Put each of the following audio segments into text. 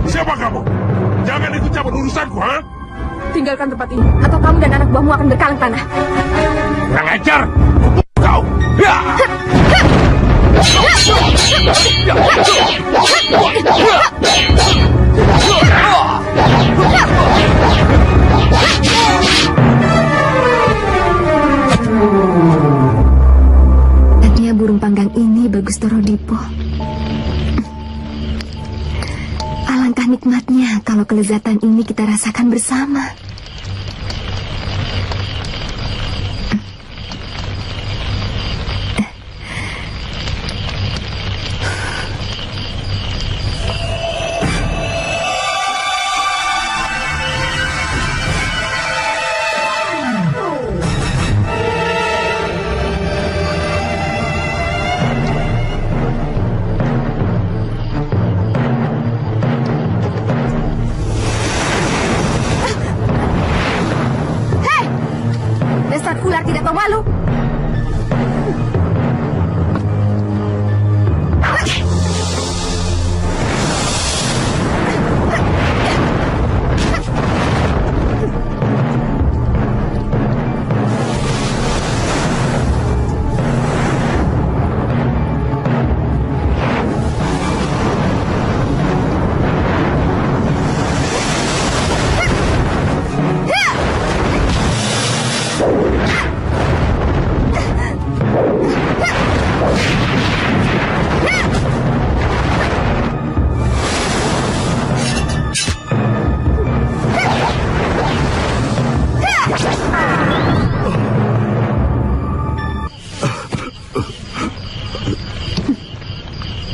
Siapa kamu? Jangan ikut campur urusanku, ha? Tinggalkan tempat ini, atau kamu dan anak buahmu akan berkalang tanah. Kurang ajar! Kau! Katanya burung panggang ini bagus Torodipo. Alangkah nikmatnya kalau kelezatan ini kita rasakan bersama. Ular tidak tahu malu.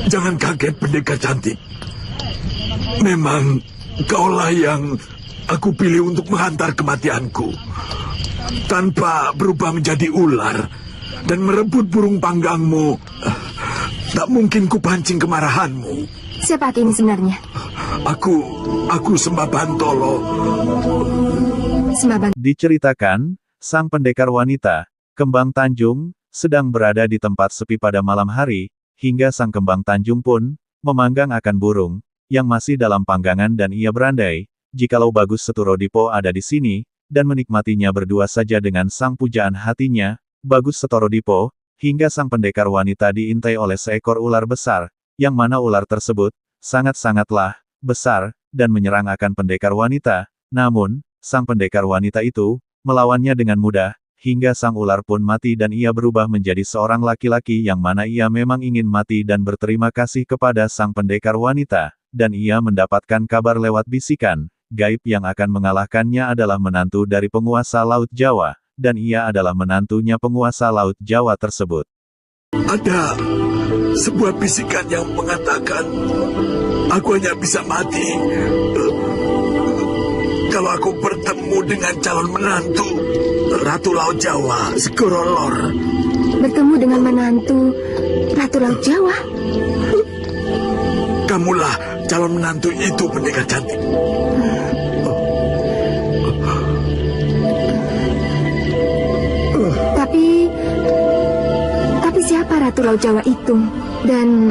Jangan kaget, pendekar cantik. Memang kaulah yang aku pilih untuk menghantar kematianku. Tanpa berubah menjadi ular dan merebut burung panggangmu, tak mungkin kupancing kemarahanmu. Siapa ini sebenarnya? Aku Sembah Bantolo. Diceritakan, sang pendekar wanita, Kembang Tanjung, sedang berada di tempat sepi pada malam hari, hingga sang Kembang Tanjung pun memanggang akan burung yang masih dalam panggangan dan ia berandai, jikalau Bagus Setorodipo ada di sini, dan menikmatinya berdua saja dengan sang pujaan hatinya, Bagus Setorodipo, hingga sang pendekar wanita diintai oleh seekor ular besar, yang mana ular tersebut sangat-sangatlah besar, dan menyerang akan pendekar wanita. Namun, sang pendekar wanita itu melawannya dengan mudah, hingga sang ular pun mati dan ia berubah menjadi seorang laki-laki yang mana ia memang ingin mati dan berterima kasih kepada sang pendekar wanita, dan ia mendapatkan kabar lewat bisikan gaib yang akan mengalahkannya adalah menantu dari penguasa Laut Jawa, dan ia adalah menantunya penguasa Laut Jawa tersebut. Ada sebuah bisikan yang mengatakan aku hanya bisa mati kalau aku bertemu dengan calon menantu Ratu Laut Jawa, Segoro Lor. Bertemu dengan menantu Ratu Laut Jawa? Kamulah calon menantu itu, pendekar cantik. Tapi siapa Ratu Laut Jawa itu? Dan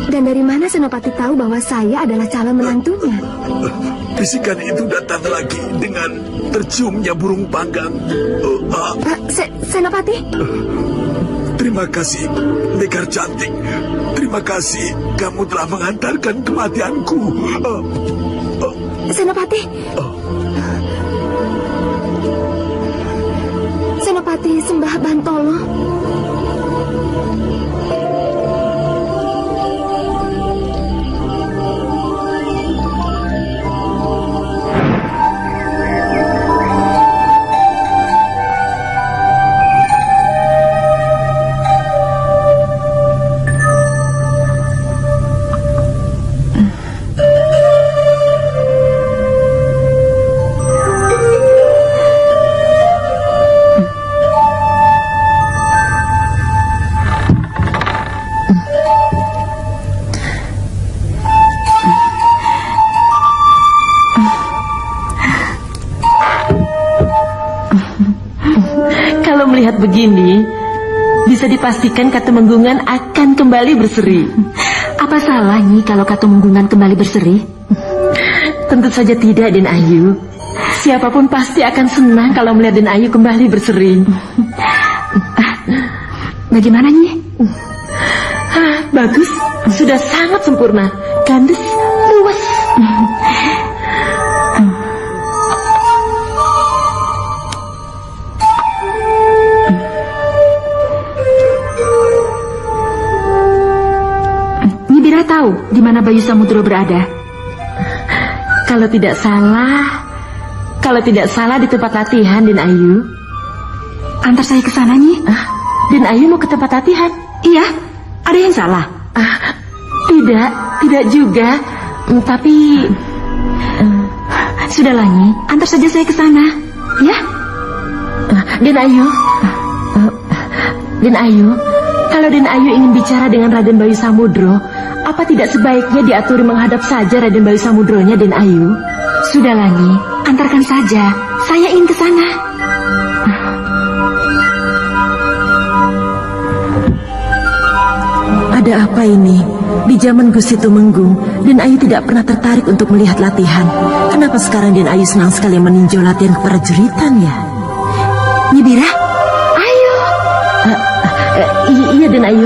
dari mana Senopati tahu bahwa saya adalah calon menantunya? Bisikan itu datang lagi dengan terciumnya burung panggang. Senopati? Terima kasih, pendekar cantik. Terima kasih, kamu telah mengantarkan kematianku. Senopati? Senopati Sembah Bantolo. begini, bisa dipastikan Katumenggungan akan kembali berseri. Apa salah Nyi kalau Katumenggungan kembali berseri? Tentu saja tidak, Den Ayu. Siapapun pasti akan senang kalau melihat Den Ayu kembali berseri. Bagaimana Nyi? Bagus, sudah sangat sempurna. Gandes, luas. Nyi Bira tahu di mana Bayu Samudro berada? Kalau tidak salah di tempat latihan, Den Ayu. Antar saya ke sana Nyi. Den Ayu mau ke tempat latihan? Iya, ada yang salah? Tidak juga. Tapi Sudahlah Nyi, antar saja saya ke sana. Ya? Den Ayu. Den Ayu, kalau Den Ayu ingin bicara dengan Raden Bayu Samudro, apa tidak sebaiknya diaturi menghadap saja Raden Bayu Samudronya, Den Ayu? Sudahlah Nyi, antarkan saja. Saya ingin ke sana. Ada apa ini? Di zaman Gusti Tumenggung, Den Ayu tidak pernah tertarik untuk melihat latihan. Kenapa sekarang Den Ayu senang sekali meninjau latihan keprajuritan ya? Nyi Bira, ayo. Iya Den Ayu.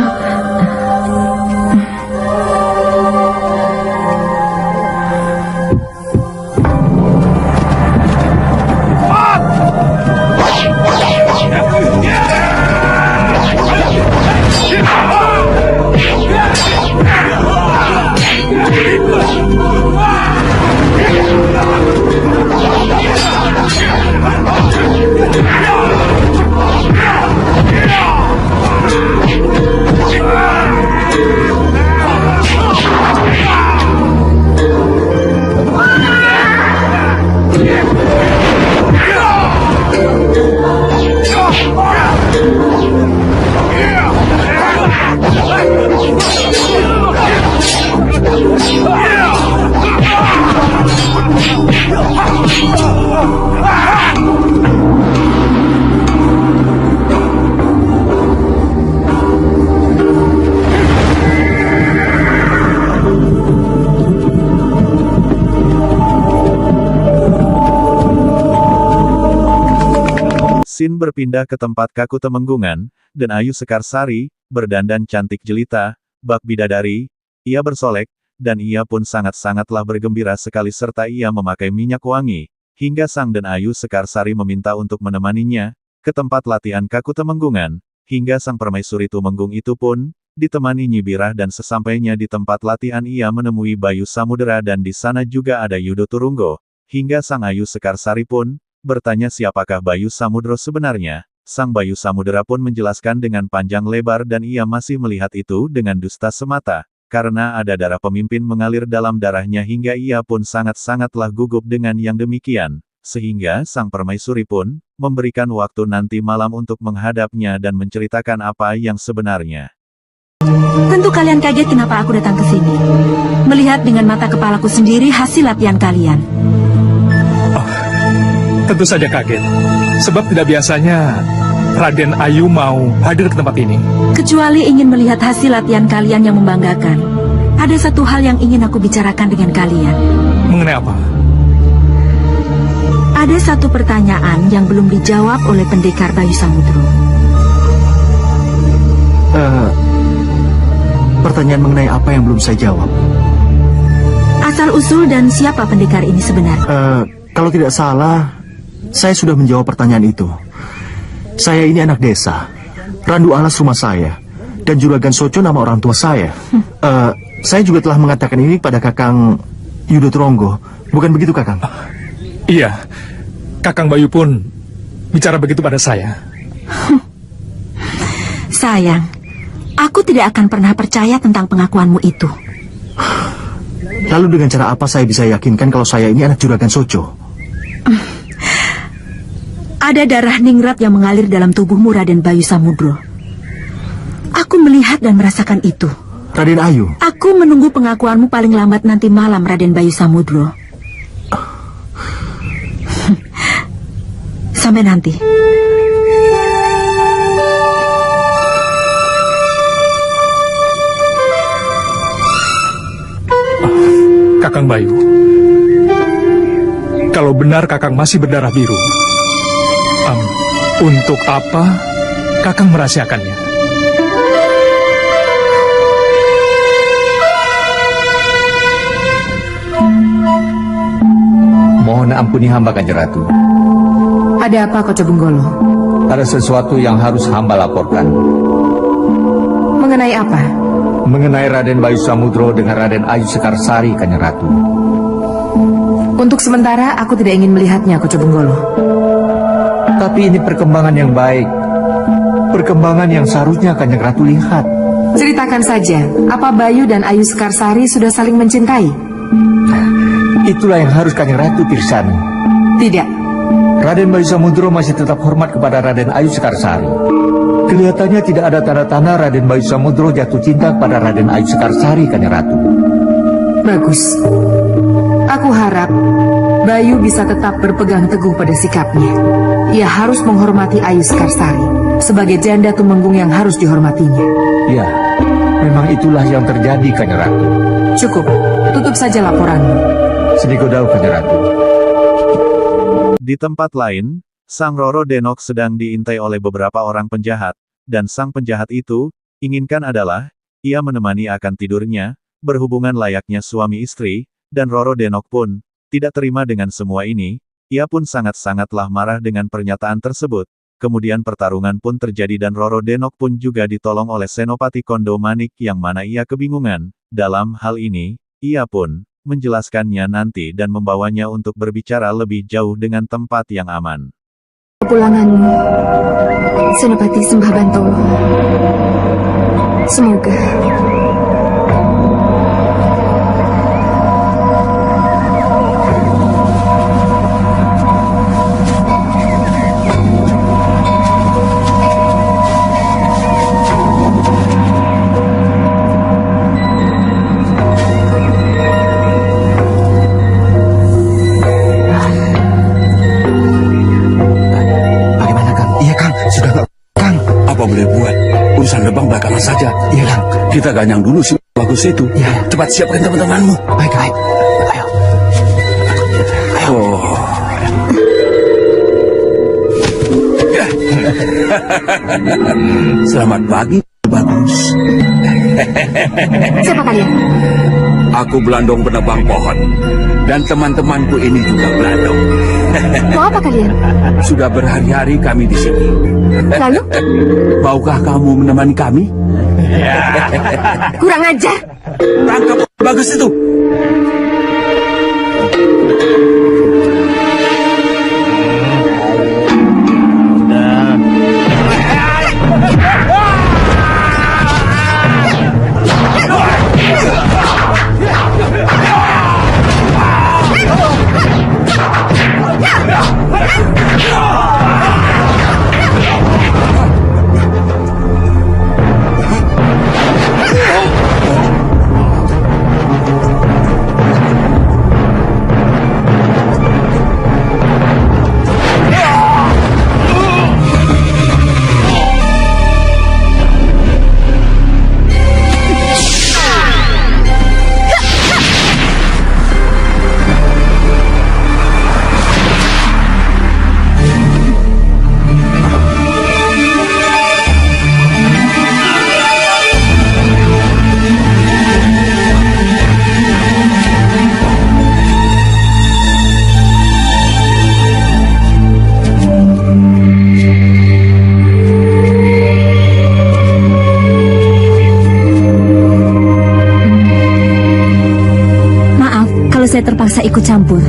Sin berpindah ke tempat Kakutemenggungan, dan Ayu Sekarsari, berdandan cantik jelita, bak bidadari, ia bersolek, dan ia pun sangat-sangatlah bergembira sekali serta ia memakai minyak wangi, hingga sang dan Ayu Sekarsari meminta untuk menemaninya, ke tempat latihan Kakutemenggungan, hingga sang permaisuri Tumenggung itu pun, ditemani Nyi Birah dan sesampainya di tempat latihan ia menemui Bayu Samudera dan di sana juga ada Yudo Turunggo, hingga sang Ayu Sekarsari pun, bertanya siapakah Bayu Samudro sebenarnya. Sang Bayu Samudera pun menjelaskan dengan panjang lebar dan ia masih melihat itu dengan dusta semata, karena ada darah pemimpin mengalir dalam darahnya hingga ia pun sangat-sangatlah gugup dengan yang demikian, sehingga sang permaisuri pun, memberikan waktu nanti malam untuk menghadapnya dan menceritakan apa yang sebenarnya. Tentu kalian kaget kenapa aku datang ke sini. Melihat dengan mata kepalaku sendiri hasil latihan kalian. Tentu saja kaget, sebab tidak biasanya Raden Ayu mau hadir ke tempat ini. Kecuali ingin melihat hasil latihan kalian yang membanggakan. Ada satu hal yang ingin aku bicarakan dengan kalian. Mengenai apa? Ada satu pertanyaan yang belum dijawab oleh pendekar Bayu Samudro. Pertanyaan mengenai apa yang belum saya jawab? Asal-usul dan siapa pendekar ini sebenarnya? Kalau tidak salah, saya sudah menjawab pertanyaan itu. Saya ini anak desa. Randu Alas rumah saya. Dan Juragan Soco nama orang tua saya. Saya juga telah mengatakan ini pada Kakang Yudo Turunggo. Bukan begitu, Kakang? Iya, Kakang Bayu pun bicara begitu pada saya. Sayang, aku tidak akan pernah percaya tentang pengakuanmu itu. Lalu dengan cara apa saya bisa yakinkan kalau saya ini anak Juragan Soco? Ada darah ningrat yang mengalir dalam tubuhmu, Raden Bayu Samudro. Aku melihat dan merasakan itu. Raden Ayu? Aku menunggu pengakuanmu paling lambat nanti malam, Raden Bayu Samudro. Sampai nanti. Kakang Bayu. Kalau benar Kakang masih berdarah biru, untuk apa Kakang merahasiakannya? Mohon ampuni hamba, Kanjeng Ratu. Ada apa, Koco Benggolo? Ada sesuatu yang harus hamba laporkan. Mengenai apa? Mengenai Raden Bayu Samudro dengan Raden Ayu Sekarsari, Kanjeng Ratu. Untuk sementara, aku tidak ingin melihatnya, Koco Benggolo. Tapi ini perkembangan yang baik. Perkembangan yang seharusnya Kanjeng Ratu lihat. Ceritakan saja, apa Bayu dan Ayu Sekarsari sudah saling mencintai? Itulah yang harus Kanjeng Ratu pirsani. Tidak. Raden Bayu Samudro masih tetap hormat kepada Raden Ayu Sekarsari. Kelihatannya tidak ada tanda-tanda Raden Bayu Samudro jatuh cinta kepada Raden Ayu Sekarsari, Kanjeng Ratu. Bagus. Aku harap Bayu bisa tetap berpegang teguh pada sikapnya. Ia harus menghormati Ayu Sekarsari sebagai janda tumenggung yang harus dihormatinya. Ya, memang itulah yang terjadi, Kanjeng Ratu. Cukup, tutup saja laporanmu. Sedikit dahulu, Kanjeng Ratu. Di tempat lain, Sang Roro Denok sedang diintai oleh beberapa orang penjahat, dan sang penjahat itu, inginkan adalah, ia menemani akan tidurnya, berhubungan layaknya suami istri, dan Roro Denok pun, tidak terima dengan semua ini, ia pun sangat-sangatlah marah dengan pernyataan tersebut. Kemudian pertarungan pun terjadi dan Roro Denok pun juga ditolong oleh Senopati Kondo Manik yang mana ia kebingungan, dalam hal ini, ia pun, menjelaskannya nanti dan membawanya untuk berbicara lebih jauh dengan tempat yang aman. Kepulanganmu, Senopati Sembah Bantowo. Semoga saja. Iya, Kang. Kita ganyang dulu si bagus itu. Iya. Cepat siapkan teman-temanmu. Baik, baik. Ayo. Ayo. Oh. Selamat pagi, bagus. siapa kalian? Aku Belandong penebang pohon. Dan teman-temanku ini juga Belandong. Mau apa kalian? Sudah berhari-hari kami di sini. Lalu? Maukah kamu menemani kami? Kurang ajar. Tangkap bagus itu. Saya terpaksa ikut campur.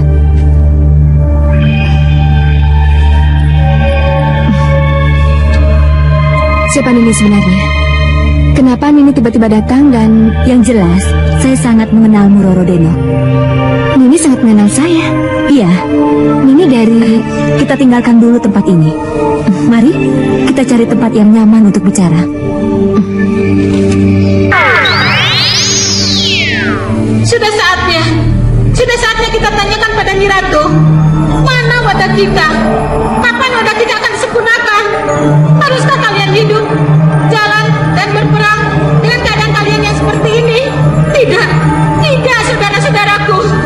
Siapa Nini sebenarnya? Kenapa Nini tiba-tiba datang dan... Yang jelas, saya sangat mengenalmu, Roro Denok. Nini sangat mengenal saya. Iya. Nini dari... Kita tinggalkan dulu tempat ini. Mari, kita cari tempat yang nyaman untuk bicara. Sudah saatnya kita tanyakan pada Nyi Ratu. Mana wadah kita? Kapan wadah kita akan disempurnakan? Haruskah kalian hidup, jalan, dan berperang dengan keadaan kalian yang seperti ini? Tidak, tidak saudara-saudaraku.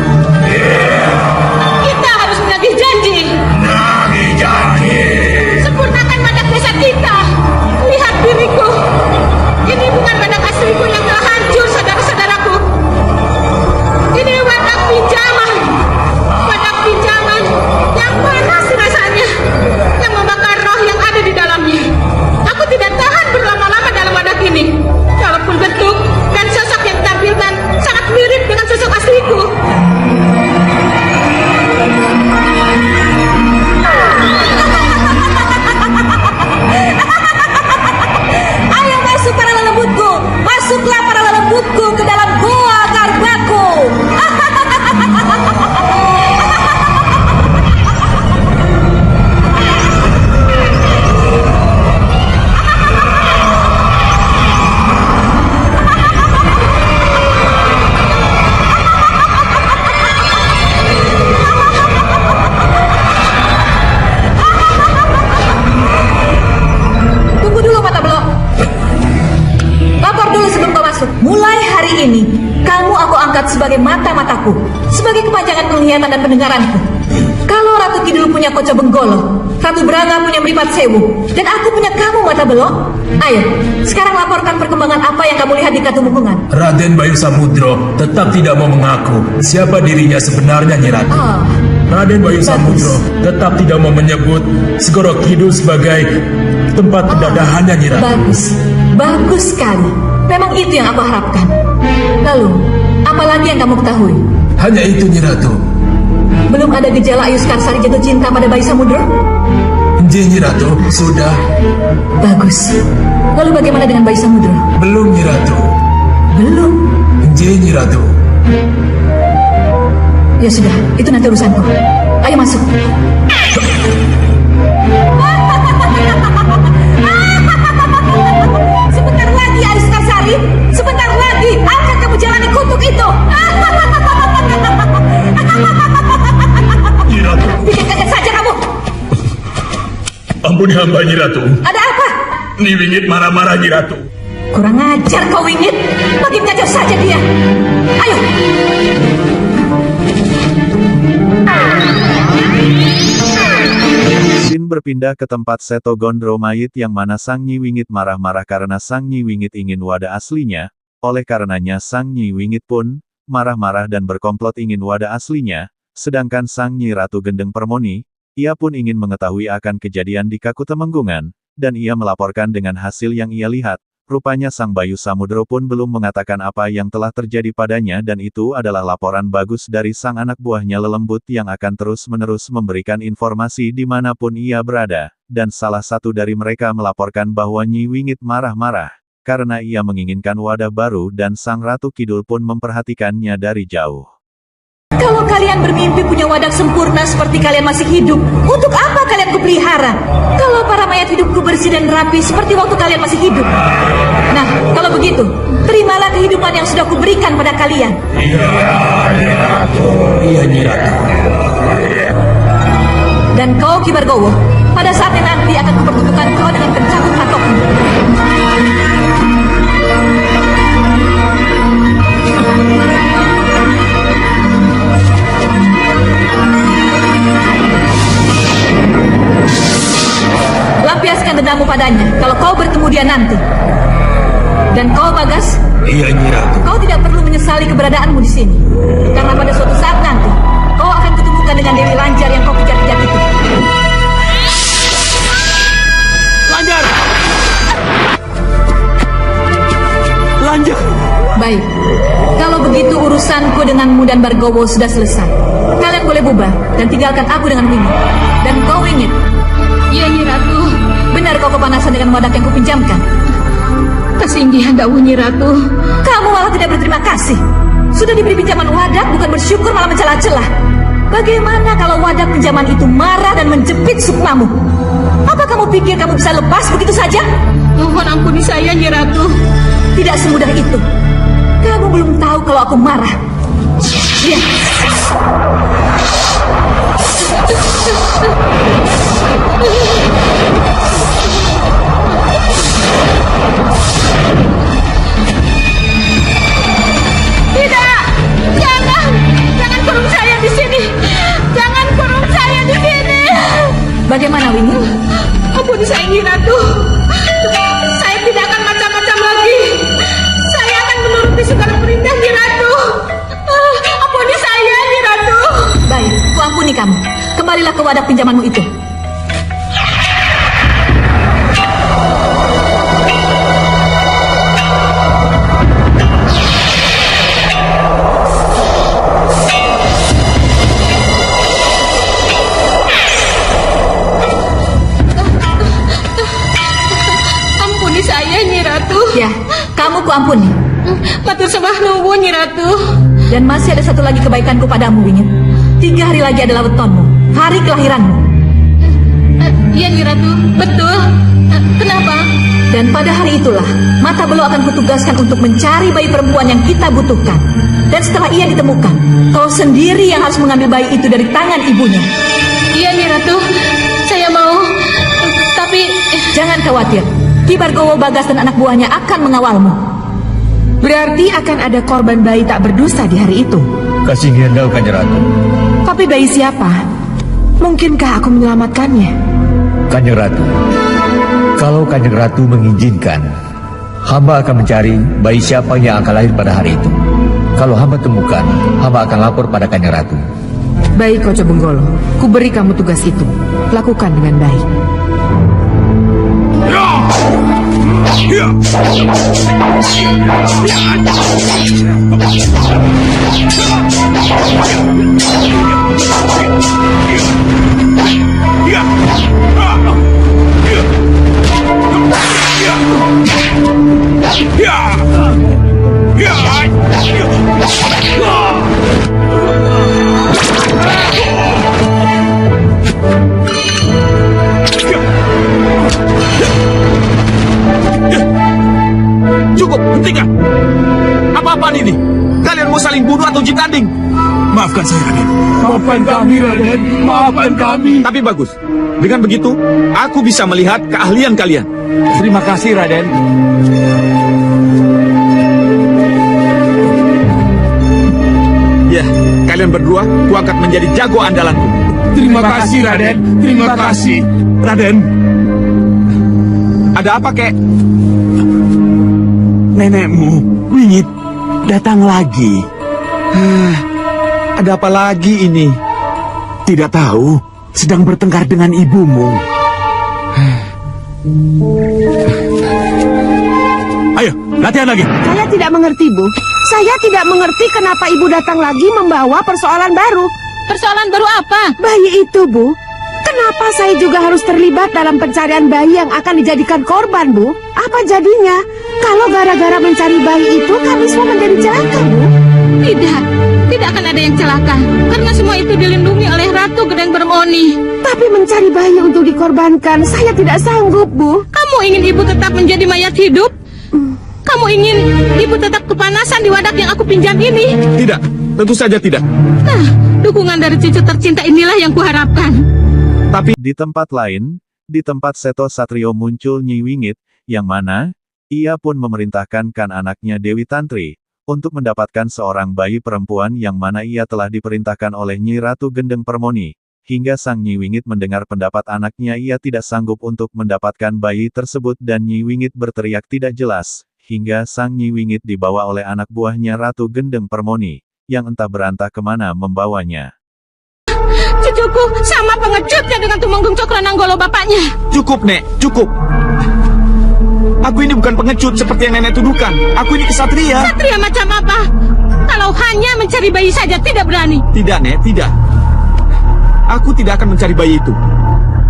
hari ini, kamu aku angkat sebagai mata-mataku, sebagai kepanjangan penglihatan dan pendengaranku. Kalau Ratu Kidul punya Koco Benggolo, Ratu Branga punya Mripat Sewu, dan aku punya kamu Mata Belok. Ayo, sekarang laporkan perkembangan apa yang kamu lihat di Katumukungan. Raden Bayu Samudro tetap tidak mau mengaku siapa dirinya sebenarnya, Nyi Ratu. Raden Bayu Samudro tetap tidak mau menyebut Segoro Kidul sebagai tempat pendadahannya, Nyi Ratu. Bagus sekali. Memang itu yang aku harapkan. Lalu, apa lagi yang kamu ketahui? Hanya itu, Nyi Ratu. Belum ada gejala Ayu Sekarsari jatuh cinta pada Bayu Samudro? Nyi Ratu, sudah. Bagus. Lalu bagaimana dengan Bayu Samudro? Belum, Nyi Ratu. Belum? Nyi Ratu. Ya sudah, itu nanti urusanku. Ayo masuk. Sebentar lagi Ayu Sekarsari. Sebentar lagi akan kamu jalani kutuk itu. Nyi Ratu. Bikin kaget saja kamu. Ampuni hamba, Nyi Ratu. Ada apa? Ni Wingit marah-marah, Nyi Ratu. Kurang ajar kau Wingit. Makin kacau saja dia. Ayo. Sin berpindah ke tempat Seto Gondro mayit yang mana Sang Nyi Wingit marah-marah karena Sang Nyi Wingit ingin wadah aslinya, oleh karenanya Sang Nyi Wingit pun marah-marah dan berkomplot ingin wadah aslinya, sedangkan Sang Nyi Ratu Gendeng Permoni, ia pun ingin mengetahui akan kejadian di Kakutemenggungan, dan ia melaporkan dengan hasil yang ia lihat. Rupanya Sang Bayu Samudro pun belum mengatakan apa yang telah terjadi padanya dan itu adalah laporan bagus dari sang anak buahnya Lelembut yang akan terus-menerus memberikan informasi dimanapun ia berada, dan salah satu dari mereka melaporkan bahwa Nyi Wingit marah-marah, karena ia menginginkan wadah baru dan Sang Ratu Kidul pun memperhatikannya dari jauh. Kalau kalian bermimpi punya wadah sempurna seperti kalian masih hidup, untuk apa kalian kupelihara? Kalau para mayat hidupku bersih dan rapi seperti waktu kalian masih hidup. Nah, kalau begitu, terimalah kehidupan yang sudah kuberikan pada kalian. Iya, Nyi Ratu. Dan kau Ki Bargowo, pada saatnya nanti akan kupertunjukkan kau dengan pencabut patokmu. Lampiaskan dendammu padanya kalau kau bertemu dia nanti. Dan kau Bagas, iya Nyi Ratu. Kau tidak perlu menyesali keberadaanmu di sini, karena pada suatu saat nanti kau akan kutemukan dengan Dewi Lanjar yang kau kejar-kejar itu. Lanjar! Lanjar! Baik, kalau begitu urusanku denganmu dan Bargowo sudah selesai. Kalian boleh bubar dan tinggalkan aku dengan Wingit. Dan kau Wingit. Iya Nyi Ratu. Benar kau kepanasan dengan wadah yang kupinjamkan? Kesinggihan dakwah Nyi Ratu. Kamu malah tidak berterima kasih. Sudah diberi pinjaman wadah, bukan bersyukur malah mencela-cela. Bagaimana kalau wadah pinjaman itu marah dan menjepit sukmamu? Apa kamu pikir kamu bisa lepas begitu saja? Mohon ampuni saya Nyi Ratu. Tidak semudah itu. Kamu belum tahu kalau aku marah. Lihat. Tidak, jangan kurung saya di sini. Jangan kurung saya di sini. Bagaimana Wingit? Ampuni saya Nyi Ratu. Saya tidak akan macam-macam lagi. Saya akan menuruti segala perintah Nyi Ratu. Ampuni saya Nyi Ratu. Baik, kuampuni kamu. Kembalilah ke wadah pinjamanmu itu. Ampuni saya Nyi Ratu. Ya, kamu kuampuni. Matur sembah nuwun Nyi Ratu. Dan masih ada satu lagi kebaikanku padamu, Wingit. 3 hari lagi adalah wetonmu, hari kelahiranmu. Iya Nyi Ratu, betul. Kenapa? Dan pada hari itulah, Mata Belo akan kutugaskan untuk mencari bayi perempuan yang kita butuhkan. Dan setelah ia ditemukan, kau sendiri yang harus mengambil bayi itu dari tangan ibunya. Iya Nyi Ratu, saya mau. Tapi jangan khawatir, Ki Bargowo, Bagas dan anak buahnya akan mengawalmu. Berarti akan ada korban bayi tak berdosa di hari itu. Kasih Gendau, Kanjeng Ratu. Tapi bayi siapa? Mungkinkah aku menyelamatkannya? Kanjeng Ratu, kalau Kanjeng Ratu mengizinkan, hamba akan mencari bayi siapa yang akan lahir pada hari itu. Kalau hamba temukan, hamba akan lapor pada Kanjeng Ratu. Baik, Koco Benggolo. Ku beri kamu tugas itu. Lakukan dengan baik. Cukup, hentikan! Apa-apaan ini? Kalian mau saling bunuh atau jitanding? Maafkan saya, Raden. Maafkan kami, Raden. Maafkan kami. Tapi bagus. Dengan begitu, aku bisa melihat keahlian kalian. Terima kasih, Raden. Ya, kalian berdua kuangkat menjadi jago andalanku. Terima kasih, Raden. Terima kasih. Raden, Ada apa, kek? nenekmu, Wingit, datang lagi. Ada apa lagi ini? Tidak tahu, sedang bertengkar dengan ibumu. Ayo, latihan lagi. Saya tidak mengerti, Bu. Saya tidak mengerti kenapa Ibu datang lagi membawa persoalan baru. Persoalan baru apa? Bayi itu, Bu. Kenapa saya juga harus terlibat dalam pencarian bayi yang akan dijadikan korban, Bu? Apa jadinya? Kalau gara-gara mencari bayi itu kami semua menjadi celaka, Bu? Tidak akan ada yang celaka. Karena semua itu dilindungi oleh Ratu Gedeng Bermoni. Tapi mencari bayi untuk dikorbankan, saya tidak sanggup, Bu. Kamu ingin Ibu tetap menjadi mayat hidup? Kamu ingin Ibu tetap kepanasan di wadah yang aku pinjam ini? Tidak, tentu saja tidak. Nah, dukungan dari cucu tercinta inilah yang kuharapkan. Tapi Di tempat lain, di tempat Seto Satrio muncul Nyi Wingit, yang mana, ia pun memerintahkan anaknya Dewi Tantri, untuk mendapatkan seorang bayi perempuan yang mana ia telah diperintahkan oleh Nyi Ratu Gendeng Permoni. Hingga sang Nyi Wingit mendengar pendapat anaknya ia tidak sanggup untuk mendapatkan bayi tersebut dan Nyi Wingit berteriak tidak jelas, hingga sang Nyi Wingit dibawa oleh anak buahnya Ratu Gendeng Permoni, yang entah berantah kemana membawanya. Cucuku sama pengejutnya dengan Tumenggung Cokronanggolo bapaknya. cukup, Nek, cukup. Aku ini bukan pengecut seperti yang nenek tuduhkan. Aku ini kesatria. Satria macam apa? Kalau hanya mencari bayi saja tidak berani. Tidak, Nek, tidak. Aku tidak akan mencari bayi itu.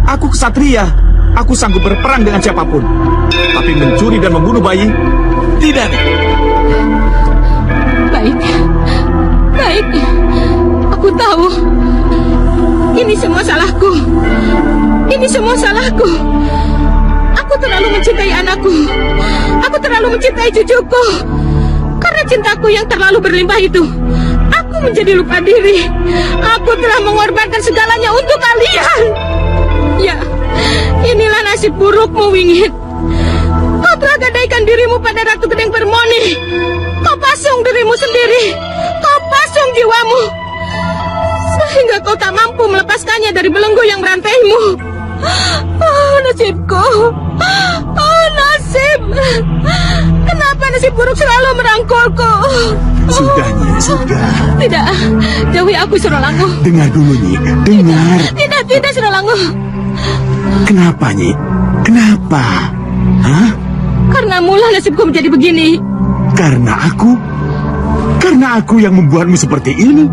Aku kesatria. Aku sanggup berperang dengan siapapun. Tapi mencuri dan membunuh bayi, tidak, Nek. Baik. Aku tahu. Ini semua salahku. Aku terlalu mencintai anakku. Aku terlalu mencintai cucuku. Karena cintaku yang terlalu berlimpah itu, aku menjadi lupa diri. Aku telah mengorbankan segalanya untuk kalian. Ya, inilah nasib burukmu, Wingit. Kau telah gadaikan dirimu pada Ratu Gedeng Permoni. Kau pasung dirimu sendiri. Kau pasung jiwamu. Sehingga kau tak mampu melepaskannya dari belenggu yang merantaimu. Oh, nasibku. Oh, nasib. Kenapa nasib buruk selalu merangkulku? Sudah, Nyi, sudah. Tidak, jauhi aku, Surolango. Dengar dulu, Nyi, dengar. Tidak, Surolango. Kenapa, Nyi? Kenapa? Hah? Karena mula nasibku menjadi begini. Karena aku? Karena aku yang membuatmu seperti ini?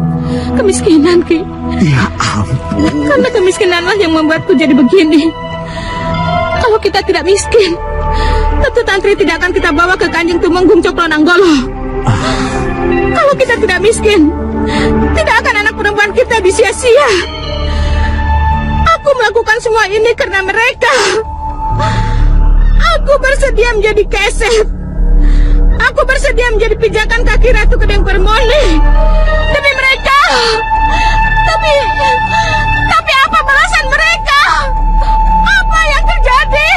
Kemiskinan, Ki. Ya ampun. Karena kemiskinanlah yang membuatku jadi begini. Kalau kita tidak miskin, tentu Tantri tidak akan kita bawa ke Kanjeng Tumenggung Cokronanggolo. Kalau kita tidak miskin, tidak akan anak perempuan kita disia-sia. Aku melakukan semua ini karena mereka. Aku bersedia menjadi keset. Aku bersedia menjadi pijakan kaki Ratu Gedeng Permoni demi mereka. Tapi apa balasan mereka? Apa yang terjadi?